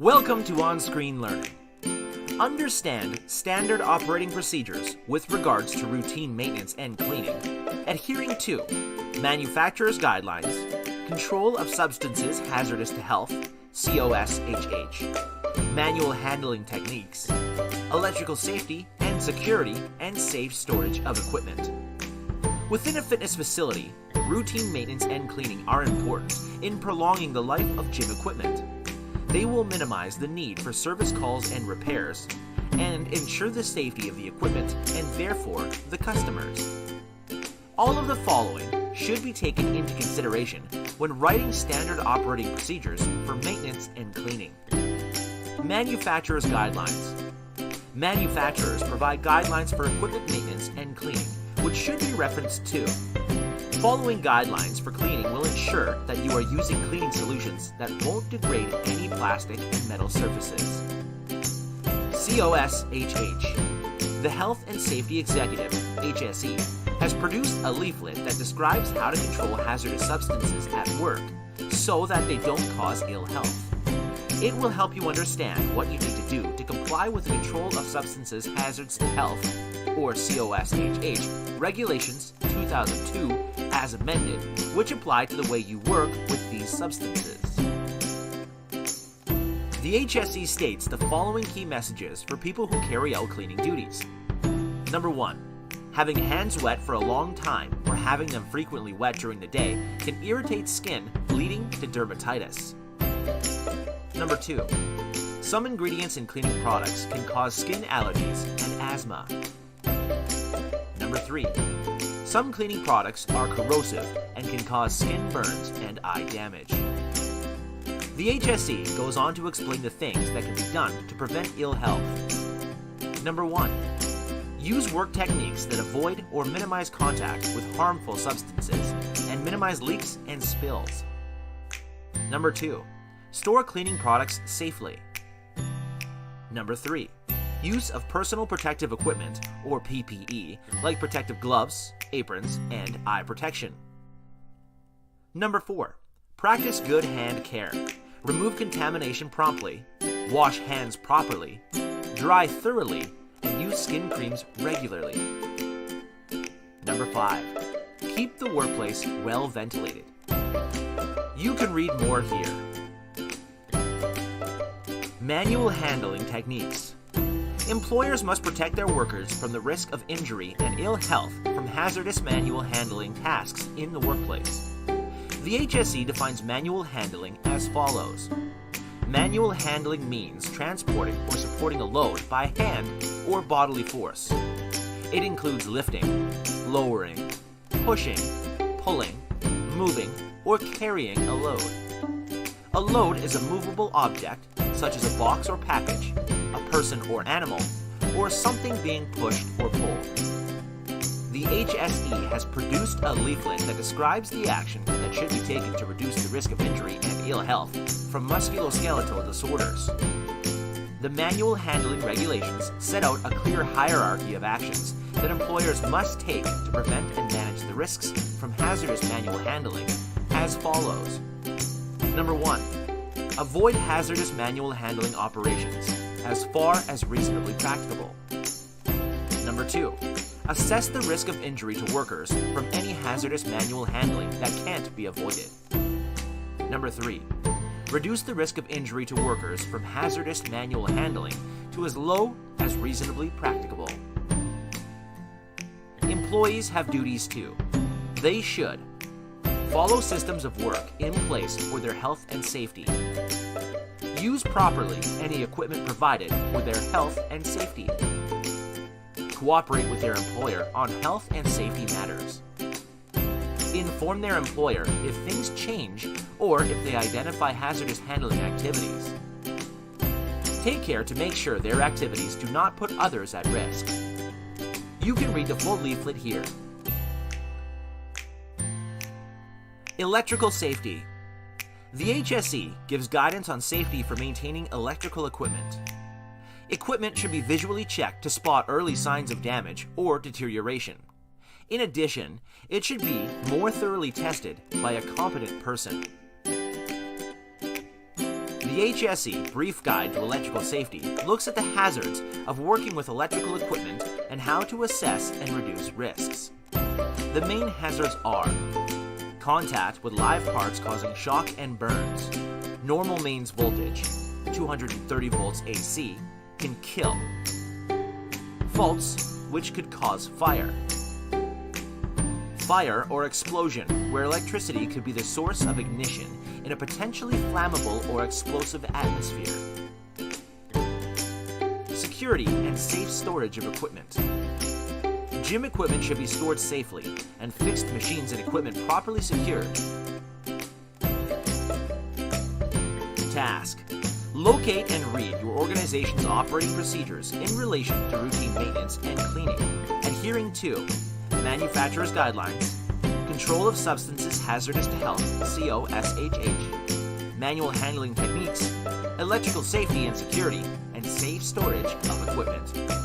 Welcome to On-Screen Learning. Understand standard operating procedures with regards to routine maintenance and cleaning, adhering to manufacturer's guidelines, control of substances hazardous to health, COSHH, manual handling techniques, electrical safety and security, and safe storage of equipment. Within a fitness facility, routine maintenance and cleaning are important in prolonging the life of gym equipment. They will minimize the need for service calls and repairs, and ensure the safety of the equipment and therefore the customers. All of the following should be taken into consideration when writing standard operating procedures for maintenance and cleaning. Manufacturer's guidelines. Manufacturers provide guidelines for equipment maintenance and cleaning, which should be referenced to. Following guidelines for cleaning will ensure that you are using cleaning solutions that won't degrade any plastic and metal surfaces. COSHH. The Health and Safety Executive, HSE, has produced a leaflet that describes how to control hazardous substances at work so that they don't cause ill health. It will help you understand what you need to do to comply with the Control of Substances Hazards to Health, or COSHH, Regulations 2002 as amended, which apply to the way you work with these substances. The HSE states the following key messages for people who carry out cleaning duties. Number 1. Having hands wet for a long time or having them frequently wet during the day can irritate skin, leading to dermatitis. Number 2. Some ingredients in cleaning products can cause skin allergies and asthma. Number 3. Some cleaning products are corrosive and can cause skin burns and eye damage. The HSE goes on to explain the things that can be done to prevent ill health. Number 1. Use work techniques that avoid or minimize contact with harmful substances and minimize leaks and spills. Number 2. Store cleaning products safely. Number 3. Use of personal protective equipment, or PPE, like protective gloves, aprons, and eye protection. Number 4. Practice good hand care. Remove contamination promptly, wash hands properly, dry thoroughly, and use skin creams regularly. Number 5. Keep the workplace well ventilated. You can read more here. Manual handling techniques. Employers must protect their workers from the risk of injury and ill health from hazardous manual handling tasks in the workplace. The HSE defines manual handling as follows. Manual handling means transporting or supporting a load by hand or bodily force. It includes lifting, lowering, pushing, pulling, moving, or carrying a load. A load is a movable object, such as a box or package, a person or animal, or something being pushed or pulled. The HSE has produced a leaflet that describes the action that should be taken to reduce the risk of injury and ill health from musculoskeletal disorders. The manual handling regulations set out a clear hierarchy of actions that employers must take to prevent and manage the risks from hazardous manual handling as follows. Number 1. Avoid hazardous manual handling operations as far as reasonably practicable. Number 2. Assess the risk of injury to workers from any hazardous manual handling that can't be avoided. Number 3. Reduce the risk of injury to workers from hazardous manual handling to as low as reasonably practicable. Employees have duties too. They should follow systems of work in place for their health and safety. Use properly any equipment provided for their health and safety. Cooperate with their employer on health and safety matters. Inform their employer if things change or if they identify hazardous handling activities. Take care to make sure their activities do not put others at risk. You can read the full leaflet here. Electrical safety. The HSE gives guidance on safety for maintaining electrical equipment. Equipment should be visually checked to spot early signs of damage or deterioration. In addition, it should be more thoroughly tested by a competent person. The The HSE Brief Guide to Electrical Safety looks at the hazards of working with electrical equipment and how to assess and reduce risks. The main hazards are contact with live parts causing shock and burns. Normal mains voltage, 230 volts AC, can kill. Faults, which could cause fire. Fire or explosion, where electricity could be the source of ignition in a potentially flammable or explosive atmosphere. Security and safe storage of equipment. Gym equipment should be stored safely, and fixed machines and equipment properly secured. Task: locate and read your organization's operating procedures in relation to routine maintenance and cleaning, adhering to manufacturer's guidelines, control of substances hazardous to health, COSHH, manual handling techniques, electrical safety and security, and safe storage of equipment.